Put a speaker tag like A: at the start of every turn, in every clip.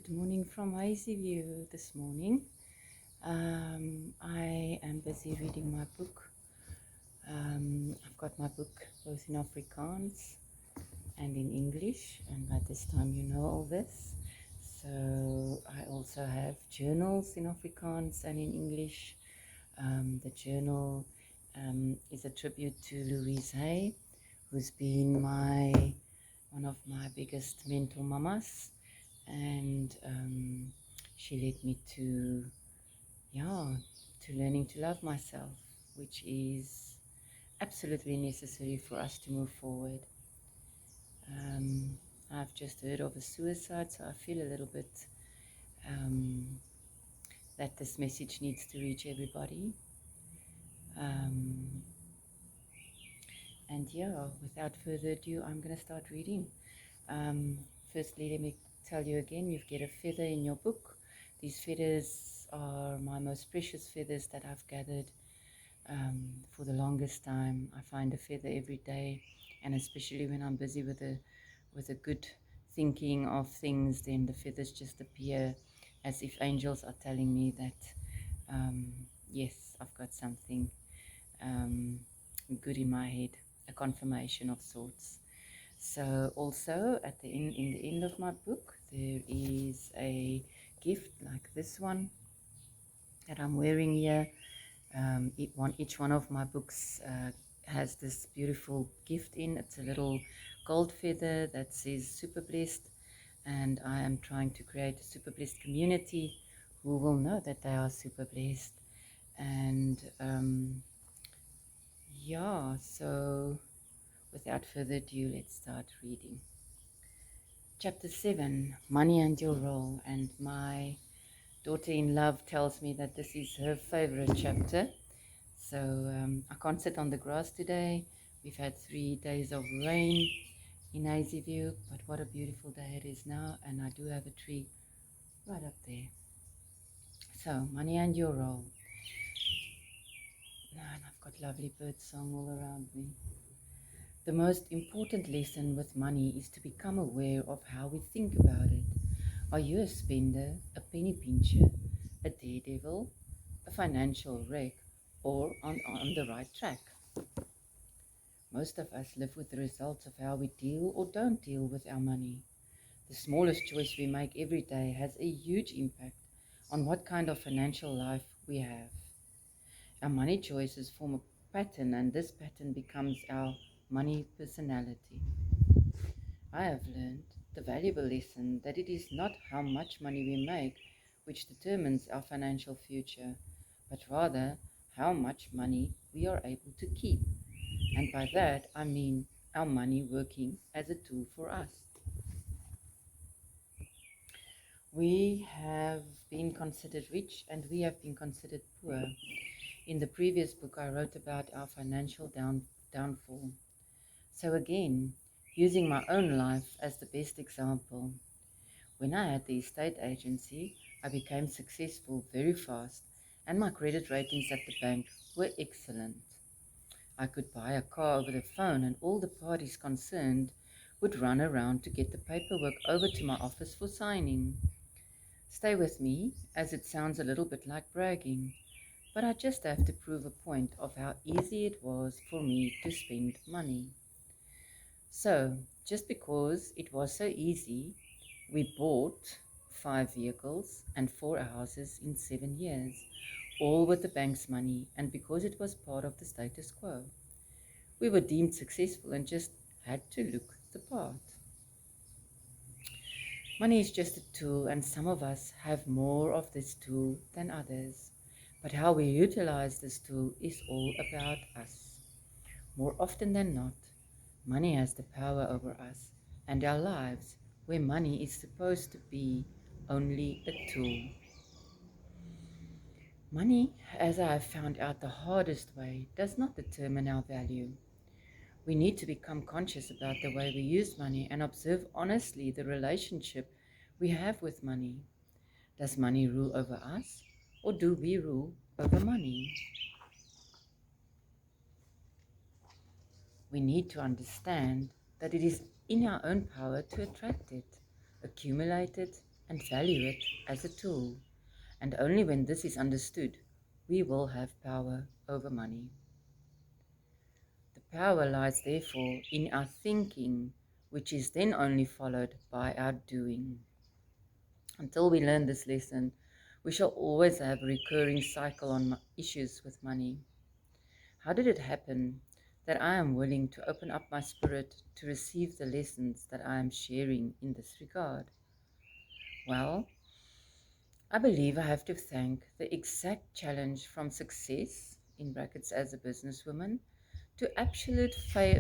A: Good morning from Hazyview this morning. I am busy reading my book. I've got my book both in Afrikaans and in English, and by this time you know all this. So I also have journals in Afrikaans and in English. The journal is a tribute to Louise Hay, who's been one of my biggest mentor mamas, and she led me to learning to love myself, which is absolutely necessary for us to move forward. I've just heard of a suicide, so I feel a little bit that this message needs to reach everybody. And without further ado, I'm going to start reading. Firstly, let me tell you again, you get a feather in your book. These feathers are my most precious feathers that I've gathered for the longest time. I find a feather every day, and especially when I'm busy with a good thinking of things, then the feathers just appear as if angels are telling me that yes, I've got something good in my head, a confirmation of sorts. So also in the end of my book, there is a gift like this one that I'm wearing here. Each one of my books has this beautiful gift in. It's a little gold feather that says Superblessed, and I am trying to create a super blessed community who will know that they are super blessed. And so without further ado, let's start reading. Chapter 7, Money and Your Role. And my daughter-in-love tells me that this is her favorite chapter. So I can't sit on the grass today. We've had 3 days of rain in Hazyview, but what a beautiful day it is now. And I do have a tree right up there. So, money and your role. And I've got lovely bird song all around me. The most important lesson with money is to become aware of how we think about it. Are you a spender, a penny pincher, a daredevil, a financial wreck, or on the right track? Most of us live with the results of how we deal or don't deal with our money. The smallest choice we make every day has a huge impact on what kind of financial life we have. Our money choices form a pattern, and this pattern becomes our money personality. I have learned the valuable lesson that it is not how much money we make which determines our financial future, but rather how much money we are able to keep. And by that, I mean our money working as a tool for us. We have been considered rich and we have been considered poor. In the previous book, I wrote about our financial downfall. So again, using my own life as the best example. When I had the estate agency, I became successful very fast, and my credit ratings at the bank were excellent. I could buy a car over the phone, and all the parties concerned would run around to get the paperwork over to my office for signing. Stay with me, as it sounds a little bit like bragging, but I just have to prove a point of how easy it was for me to spend money. So, just because it was so easy, we bought 5 vehicles and 4 houses in 7 years, all with the bank's money, and because it was part of the status quo. We were deemed successful and just had to look the part. Money is just a tool, and some of us have more of this tool than others. But how we utilize this tool is all about us. More often than not, money has the power over us and our lives, where money is supposed to be only a tool. Money, as I have found out the hardest way, does not determine our value. We need to become conscious about the way we use money and observe honestly the relationship we have with money. Does money rule over us, or do we rule over money? We need to understand that it is in our own power to attract it, accumulate it, and value it as a tool. And only when this is understood, we will have power over money. The power lies therefore in our thinking, which is then only followed by our doing. Until we learn this lesson, we shall always have a recurring cycle on issues with money. How did it happen that I am willing to open up my spirit to receive the lessons that I am sharing in this regard? Well, I believe I have to thank the exact challenge from success, in brackets as a businesswoman, to absolute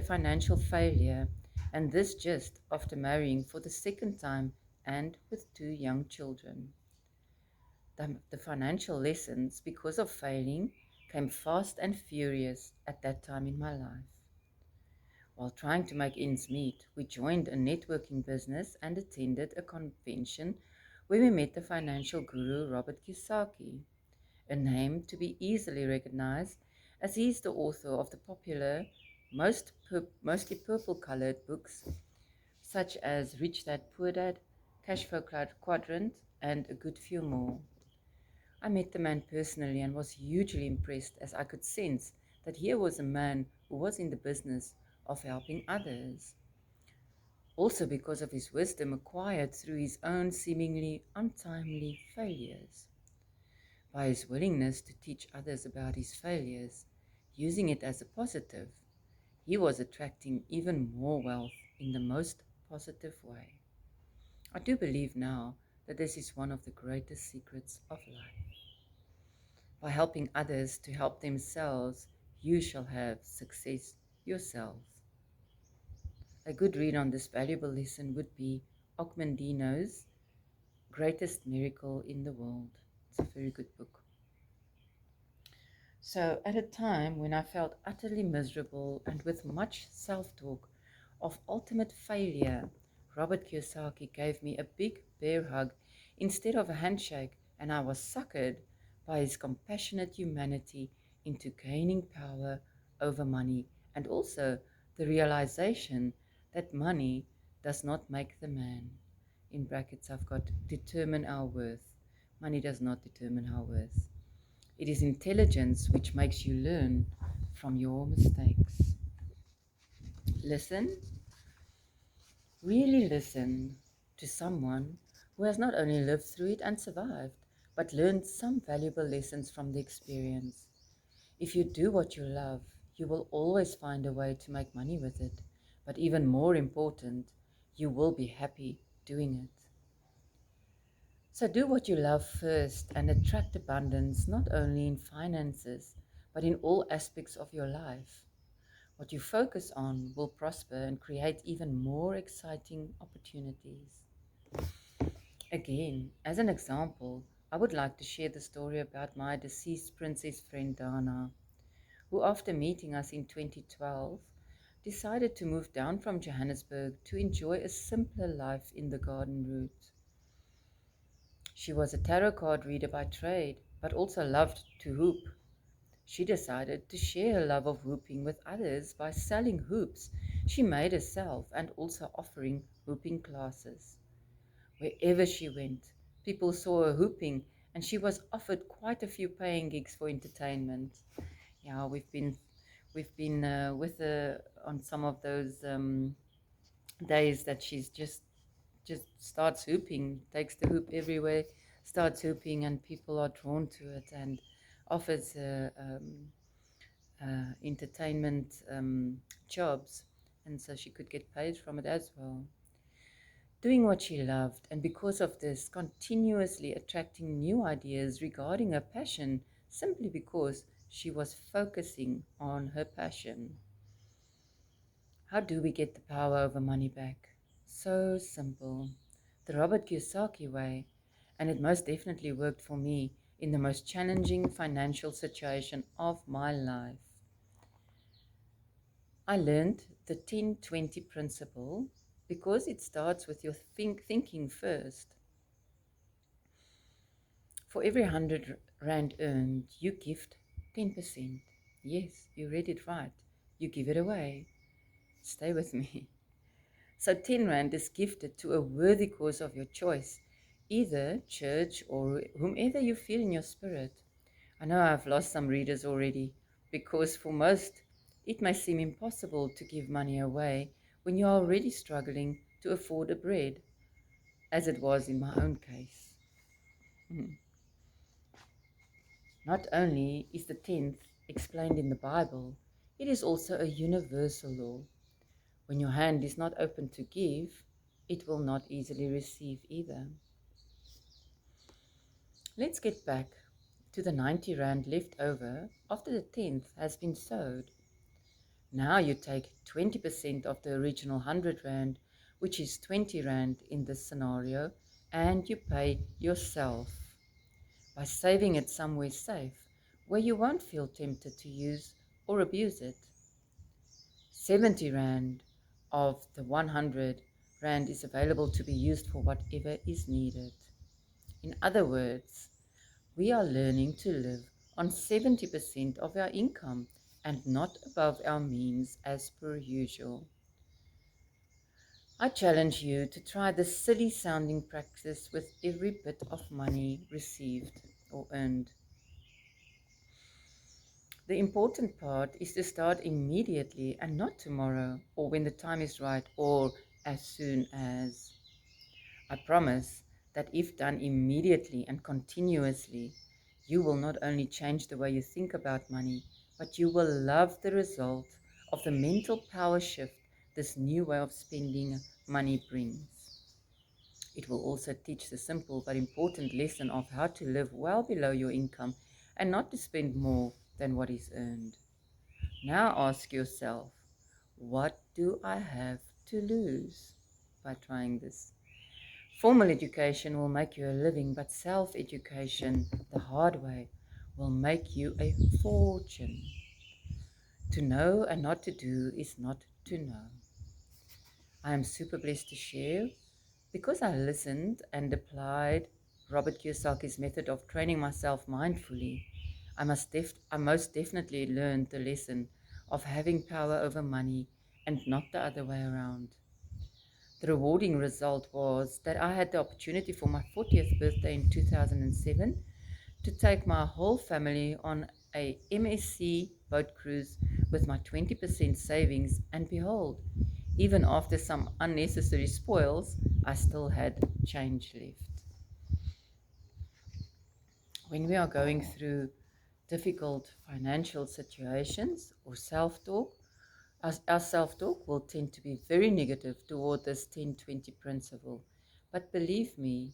A: financial failure, and this just after marrying for the second time and with 2 young children. The financial lessons, because of failing, came fast and furious at that time in my life. While trying to make ends meet, we joined a networking business and attended a convention where we met the financial guru Robert Kiyosaki, a name to be easily recognized as he is the author of the popular, mostly purple-colored books such as Rich Dad Poor Dad, Cashflow Quadrant, and a good few more. I met the man personally and was hugely impressed as I could sense that here was a man who was in the business of helping others. Also because of his wisdom acquired through his own seemingly untimely failures. By his willingness to teach others about his failures, using it as a positive, he was attracting even more wealth in the most positive way. I do believe now that this is one of the greatest secrets of life. By helping others to help themselves, you shall have success yourself. A good read on this valuable lesson would be Okmendino's Greatest Miracle in the World. It's a very good book. So, at a time when I felt utterly miserable and with much self-talk of ultimate failure, Robert Kiyosaki gave me a big bear hug instead of a handshake, and I was suckered by his compassionate humanity into gaining power over money, and also the realization that money does not make the man. In brackets, I've got determine our worth. Money does not determine our worth. It is intelligence which makes you learn from your mistakes. Listen, really listen to someone who has not only lived through it and survived, but learned some valuable lessons from the experience. If you do what you love, you will always find a way to make money with it. But even more important, you will be happy doing it. So do what you love first and attract abundance not only in finances, but in all aspects of your life. What you focus on will prosper and create even more exciting opportunities. Again, as an example, I would like to share the story about my deceased princess friend Dana, who after meeting us in 2012, decided to move down from Johannesburg to enjoy a simpler life in the garden route. She was a tarot card reader by trade, but also loved to hoop. She decided to share her love of hooping with others by selling hoops she made herself and also offering hooping classes. Wherever she went, people saw her hooping, and she was offered quite a few paying gigs for entertainment. Yeah, we've been with her on some of those days that she's just starts hooping, takes the hoop everywhere, starts hooping, and people are drawn to it and offers entertainment jobs, and so she could get paid from it as well. Doing what she loved, and because of this, continuously attracting new ideas regarding her passion simply because she was focusing on her passion. How do we get the power over money back? So simple. The Robert Kiyosaki way, and it most definitely worked for me in the most challenging financial situation of my life. I learned the 10-20 principle because it starts with your thinking first. For every 100 Rand earned, you gift 10%. Yes, you read it right. You give it away. Stay with me. So 10 Rand is gifted to a worthy cause of your choice either church or whomever you feel in your spirit. I know I've lost some readers already because for most it may seem impossible to give money away when you are already struggling to afford a bread, as it was in my own case. Not only is the tenth explained in the Bible, it is also a universal law. When your hand is not open to give, it will not easily receive either. Let's get back to the 90 rand left over after the tenth has been sowed. Now you take 20% of the original 100 rand, which is 20 rand in this scenario, and you pay yourself by saving it somewhere safe where you won't feel tempted to use or abuse it. 70 rand of the 100 rand is available to be used for whatever is needed. In other words, we are learning to live on 70% of our income and not above our means as per usual. I challenge you to try this silly sounding practice with every bit of money received or earned. The important part is to start immediately and not tomorrow or when the time is right or as soon as. I promise that if done immediately and continuously, you will not only change the way you think about money, but you will love the result of the mental power shift this new way of spending money brings. It will also teach the simple but important lesson of how to live well below your income and not to spend more than what is earned. Now ask yourself, what do I have to lose by trying this? Formal education will make you a living, but self-education, the hard way, will make you a fortune. To know and not to do is not to know. I am super blessed to share because I listened and applied Robert Kiyosaki's method of training myself mindfully. I most definitely learned the lesson of having power over money and not the other way around. The rewarding result was that I had the opportunity for my 40th birthday in 2007 to take my whole family on a MSC boat cruise with my 20% savings, and behold, even after some unnecessary spoils, I still had change left. When we are going through difficult financial situations or self-talk, our self-talk will tend to be very negative toward this 10-20 principle. But believe me,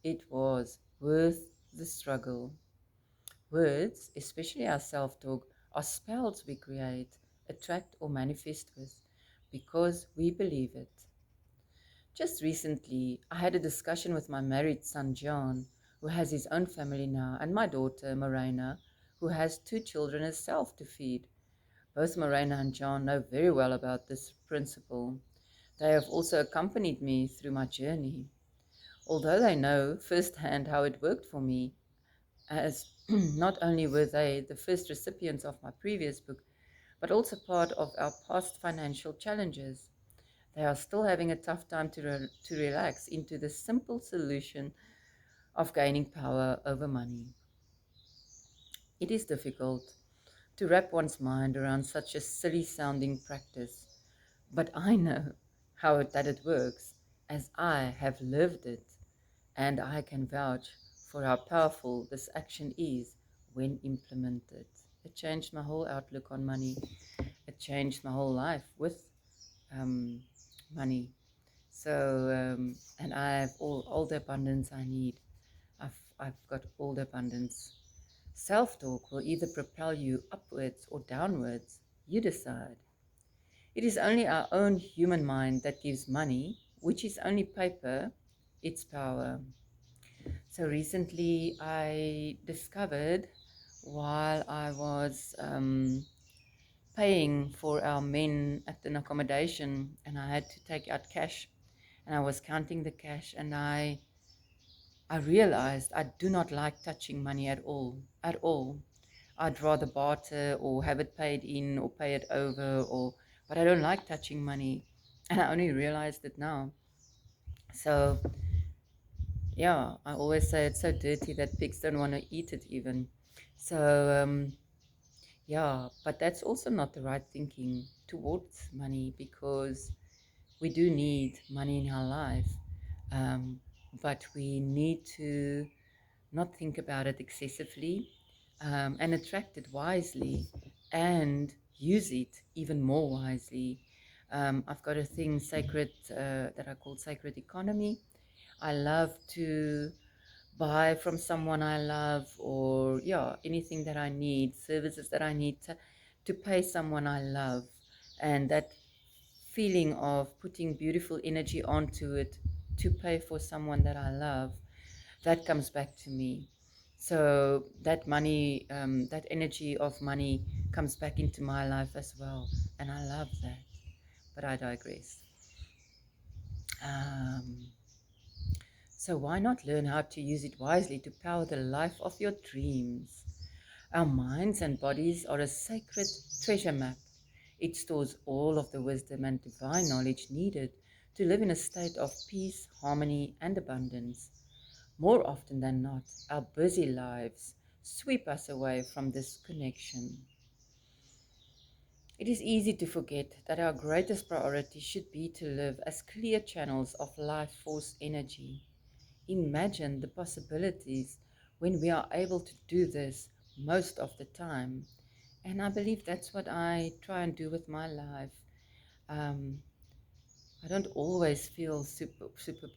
A: it was worth the struggle. Words, especially our self-talk, are spells we create, attract, or manifest with because we believe it. Just recently, I had a discussion with my married son, John, who has his own family now, and my daughter, Morena, who has 2 children herself to feed. Both Morena and John know very well about this principle. They have also accompanied me through my journey. Although they know firsthand how it worked for me, as not only were they the first recipients of my previous book, but also part of our past financial challenges, they are still having a tough time to relax into the simple solution of gaining power over money. It is difficult to wrap one's mind around such a silly sounding practice, but I know that it works, as I have lived it, and I can vouch for how powerful this action is when implemented. It changed my whole outlook on money. It changed my whole life with money. So, and I have all the abundance I need. I've got all the abundance. Self-talk will either propel you upwards or downwards. You decide. It is only our own human mind that gives money, which is only paper, its power. So recently I discovered while I was paying for our men at an accommodation, and I had to take out cash, and I was counting the cash, and I realized I do not like touching money at all, at all. I'd rather barter or have it paid in or pay it over, but I don't like touching money, and I only realized it now. So yeah, I always say it's so dirty that pigs don't want to eat it even. So, yeah, but that's also not the right thinking towards money, because we do need money in our life. Um, but we need to not think about it excessively, and attract it wisely and use it even more wisely. I've got a thing sacred that I call sacred economy. I love to buy from someone I love, or yeah, anything that I need, services that I need to pay someone I love. And that feeling of putting beautiful energy onto it to pay for someone that I love, that comes back to me. So that money, that energy of money comes back into my life as well. And I love that. But I digress. Um, so why not learn how to use it wisely to power the life of your dreams? Our minds and bodies are a sacred treasure map. It stores all of the wisdom and divine knowledge needed to live in a state of peace, harmony, and abundance. More often than not, our busy lives sweep us away from this connection. It is easy to forget that our greatest priority should be to live as clear channels of life force energy. Imagine the possibilities when we are able to do this most of the time. And I believe that's what I try and do with my life. Um, I don't always feel super,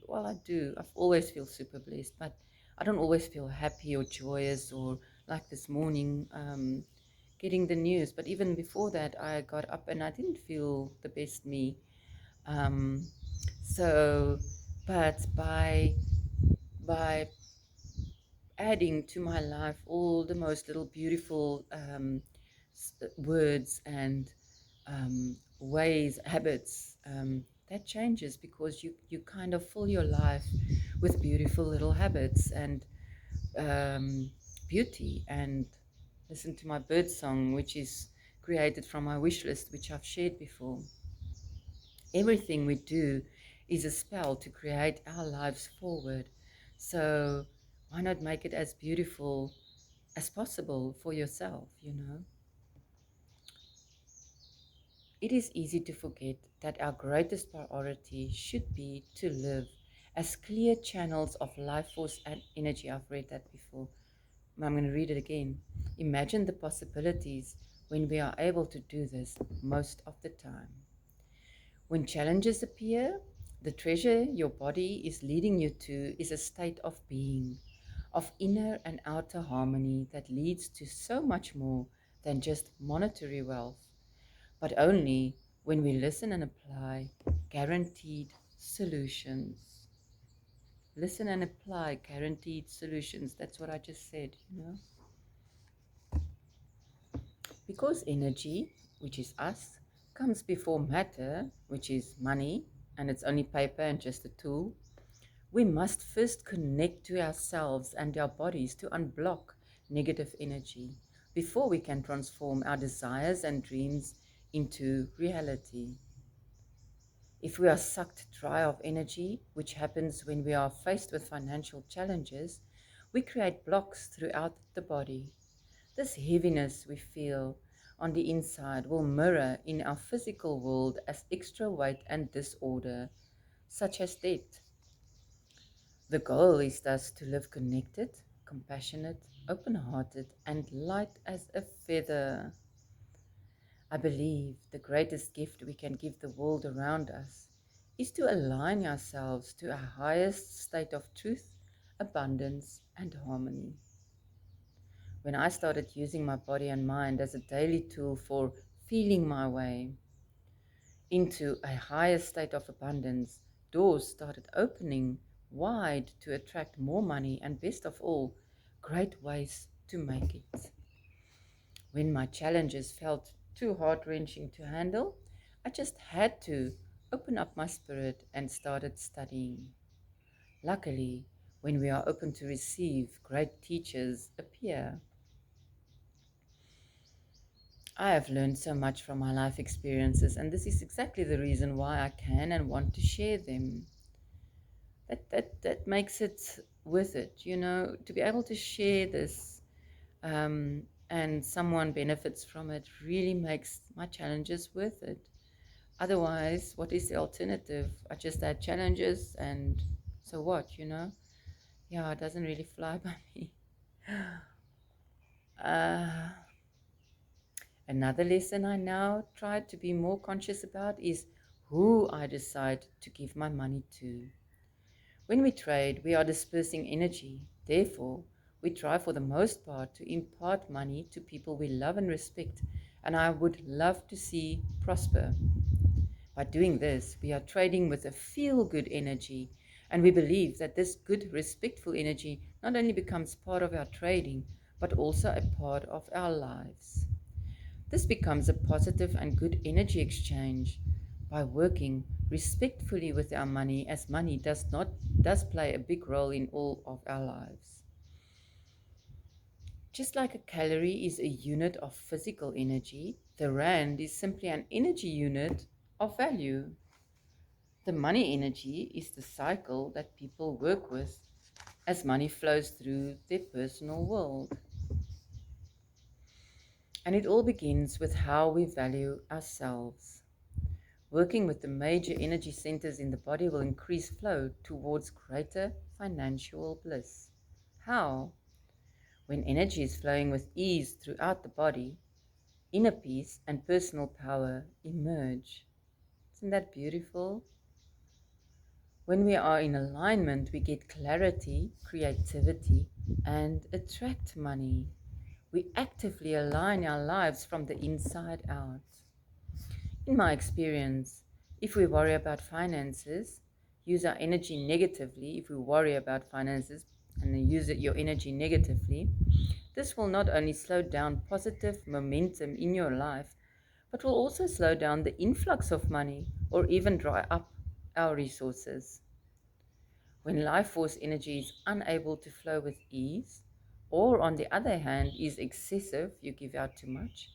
A: well, I do. I've always feel super blessed, but I don't always feel happy or joyous, or like this morning, getting the news. But even before that, I got up and I didn't feel the best me. Um, so, but by adding to my life all the most little beautiful words and ways, habits, that changes, because you kind of fill your life with beautiful little habits and um, beauty. And listen to my bird song, which is created from my wish list, which I've shared before. Everything we do is a spell to create our lives forward. So why not make it as beautiful as possible for yourself, you know? It is easy to forget that our greatest priority should be to live as clear channels of life force and energy. I've read that before. I'm going to read it again. Imagine the possibilities when we are able to do this most of the time. When challenges appear, the treasure your body is leading you to is a state of being, of inner and outer harmony that leads to so much more than just monetary wealth, but only when we listen and apply guaranteed solutions. Listen and apply guaranteed solutions. That's what I just said, you know. Because energy, which is us, comes before matter, which is money, and it's only paper and just a tool, we must first connect to ourselves and our bodies to unblock negative energy before we can transform our desires and dreams into reality. If we are sucked dry of energy, which happens when we are faced with financial challenges, we create blocks throughout the body. This heaviness we feel on the inside will mirror in our physical world as extra weight and disorder, such as debt. The goal is thus to live connected, compassionate, open-hearted, and light as a feather. I believe the greatest gift we can give the world around us is to align ourselves to a highest state of truth, abundance, and harmony. When I started using my body and mind as a daily tool for feeling my way into a higher state of abundance, doors started opening wide to attract more money and, best of all, great ways to make it. When my challenges felt too heart-wrenching to handle, I just had to open up my spirit and started studying. Luckily, when we are open to receive, great teachers appear. I have learned so much from my life experiences, and this is exactly the reason why I can and want to share them. That makes it with it, to be able to share this, and someone benefits from it, really makes my challenges worth it. Otherwise, what is the alternative? I just had challenges, and so what, Yeah, it doesn't really fly by me. Uh, Another lesson I now try to be more conscious about is who I decide to give my money to. When we trade, we are dispersing energy. Therefore, we try for the most part to impart money to people we love and respect, and I would love to see prosper. By doing this, we are trading with a feel-good energy, and we believe that this good, respectful energy not only becomes part of our trading, but also a part of our lives. This becomes a positive and good energy exchange by working respectfully with our money, as money does play a big role in all of our lives. Just like a calorie is a unit of physical energy, the rand is simply an energy unit of value. The money energy is the cycle that people work with as money flows through their personal world. And it all begins with how we value ourselves. Working with the major energy centers in the body will increase flow towards greater financial bliss. How? When energy is flowing with ease throughout the body, inner peace and personal power emerge. Isn't that beautiful? When we are in alignment, we get clarity, creativity, and attract money. We actively align our lives from the inside out. In my experience, if we worry about finances, use our energy negatively, if we worry about finances and then use your energy negatively, this will not only slow down positive momentum in your life, but will also slow down the influx of money or even dry up our resources. When life force energy is unable to flow with ease, or on the other hand is excessive, you give out too much,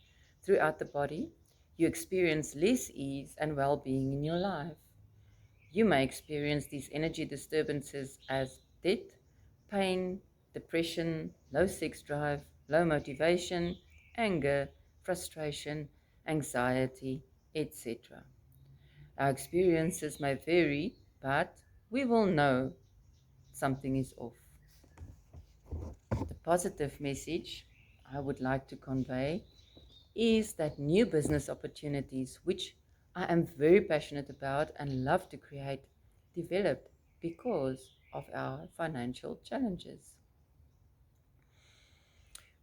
A: throughout the body, you experience less ease and well-being in your life. You may experience these energy disturbances as debt, pain, depression, low sex drive, low motivation, anger, frustration, anxiety, etc. Our experiences may vary, but we will know something is off. The positive message I would like to convey is that new business opportunities, which I am very passionate about and love to create, developed because of our financial challenges.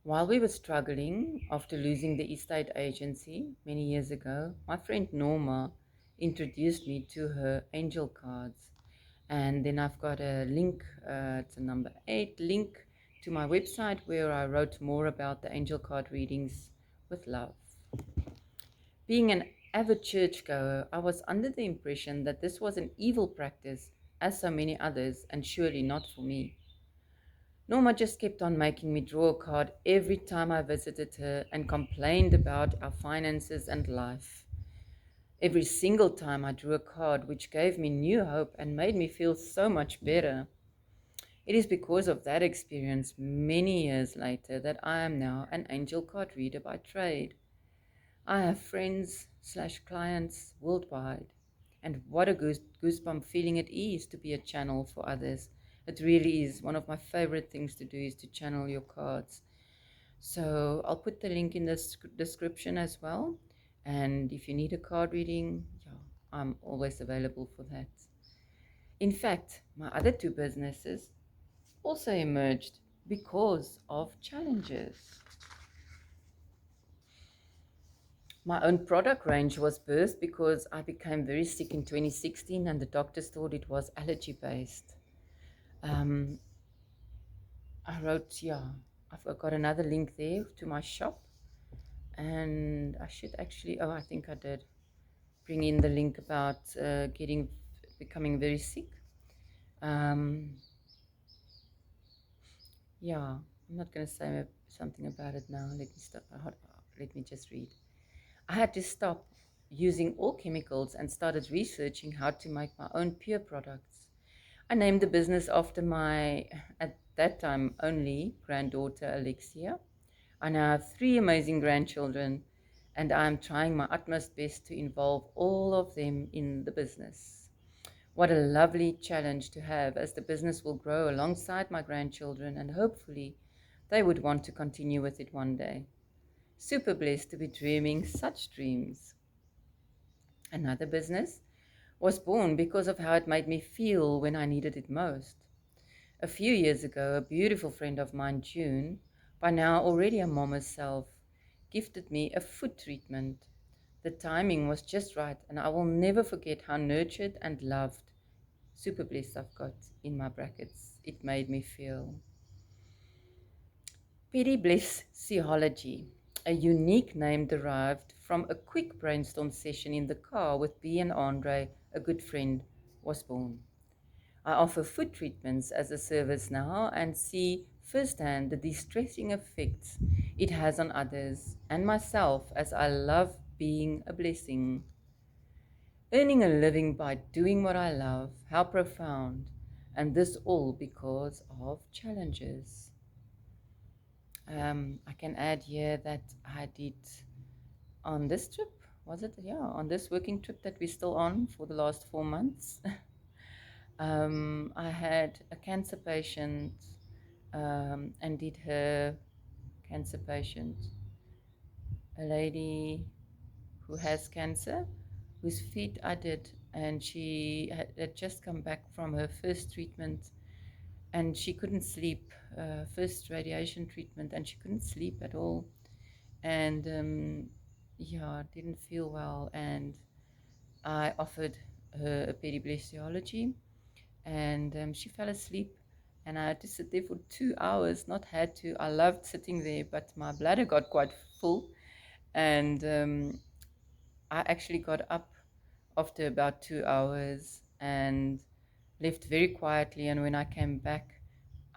A: While we were struggling after losing the estate agency many years ago, my friend Norma introduced me to her angel cards. And then I've got a link, it's a number 8 link to my website where I wrote more about the angel card readings with love. Being an avid churchgoer, I was under the impression that this was an evil practice, as so many others, and surely not for me. Norma just kept on making me draw a card every time I visited her and complained about our finances and life. Every single time I drew a card, which gave me new hope and made me feel so much better. It is because of that experience many years later that I am now an angel card reader by trade. I have friends/clients worldwide, and what a goosebump feeling it is to be a channel for others. It really is. One of my favorite things to do is to channel your cards. So I'll put the link in the description as well. And if you need a card reading, yeah, I'm always available for that. In fact, my other two businesses also emerged because of challenges. My own product range was birthed because I became very sick in 2016 and the doctors thought it was allergy based. I wrote, I've got another link there to my shop, and I should actually, I think I did bring in the link about becoming very sick. Yeah, I'm not going to say something about it now. Let me stop. Let me just read. I had to stop using all chemicals and started researching how to make my own pure products. I named the business after my, at that time, only granddaughter, Alexia. I now have three amazing grandchildren, and I'm trying my utmost best to involve all of them in the business. What a lovely challenge to have, as the business will grow alongside my grandchildren, and hopefully they would want to continue with it one day. Super blessed to be dreaming such dreams. Another business was born because of how it made me feel when I needed it most. A few years ago, a beautiful friend of mine, June, by now already a mom herself, gifted me a foot treatment. The timing was just right, and I will never forget how nurtured and loved, super blessed I've got in my brackets, it made me feel. Bliss, a unique name derived from a quick brainstorm session in the car with B and Andre, a good friend, was born. I offer foot treatments as a service now and see firsthand the distressing effects it has on others and myself, as I love being a blessing. Earning a living by doing what I love, how profound, and this all because of challenges. I can add here that I did on this trip, was it? Yeah, on this working trip that we're still on for the last 4 months. I had a cancer patient and did her cancer patient, a lady who has cancer, whose feet I did, and she had just come back from her first treatment, and she couldn't sleep, first radiation treatment, and she couldn't sleep at all, and yeah, didn't feel well, and I offered her a pediblesiology, and she fell asleep, and I had to sit there for 2 hours. Not had to, I loved sitting there, but my bladder got quite full, and I actually got up after about 2 hours and left very quietly, and when I came back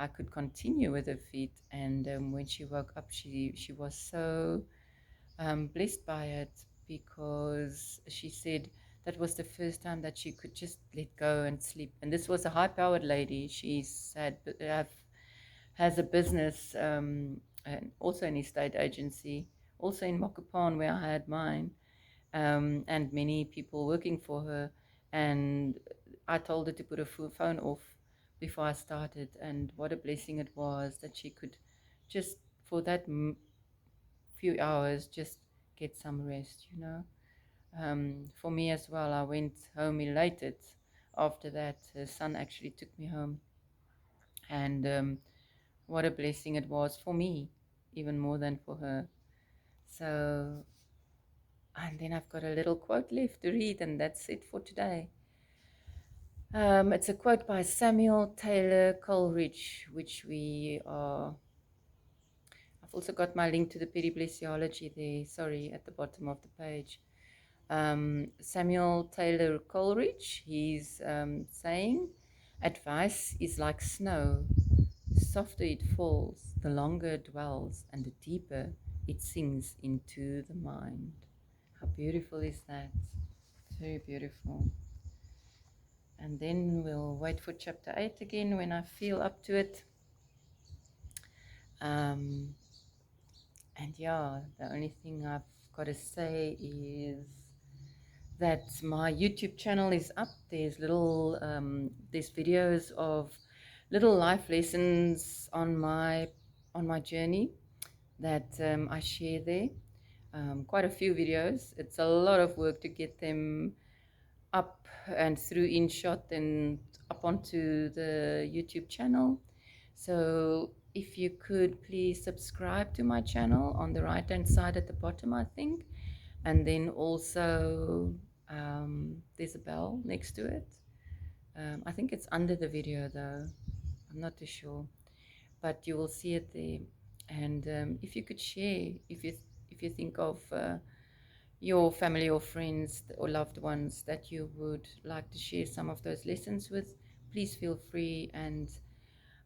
A: I could continue with her feet, and when she woke up she was so blessed by it, because she said that was the first time that she could just let go and sleep. And this was a high-powered lady. She's has a business, and also an estate agency, also in Mokopane where I had mine, and many people working for her. And I told her to put her phone off before I started, and what a blessing it was that she could just for that few hours just get some rest, you know. For me as well, I went home elated after that. Her son actually took me home, and what a blessing it was for me, even more than for her. So, and then I've got a little quote left to read, and that's it for today. It's a quote by Samuel Taylor Coleridge, which we are. I've also got my link to the pediblesiology there, sorry, at the bottom of the page. Samuel Taylor Coleridge, he's saying, advice is like snow. The softer it falls, the longer it dwells, and the deeper it sinks into the mind. How beautiful is that? Very beautiful. And then we'll wait for chapter 8 again when I feel up to it. And yeah, the only thing I've got to say is that my YouTube channel is up. There's there's videos of little life lessons on my journey that I share there. Quite a few videos. It's a lot of work to get them up and through InShot and up onto the YouTube channel. So if you could please subscribe to my channel on the right hand side at the bottom, I think, and then also there's a bell next to it. I think it's under the video though, I'm not too sure, but you will see it there. And if you could share, if you think of your family or friends or loved ones that you would like to share some of those lessons with, please feel free. And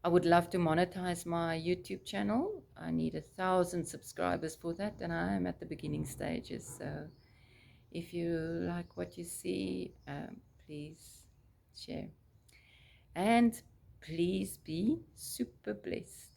A: I would love to monetize my YouTube channel. I need 1,000 subscribers for that, and I am at the beginning stages. So if you like what you see, please share. and please be super blessed.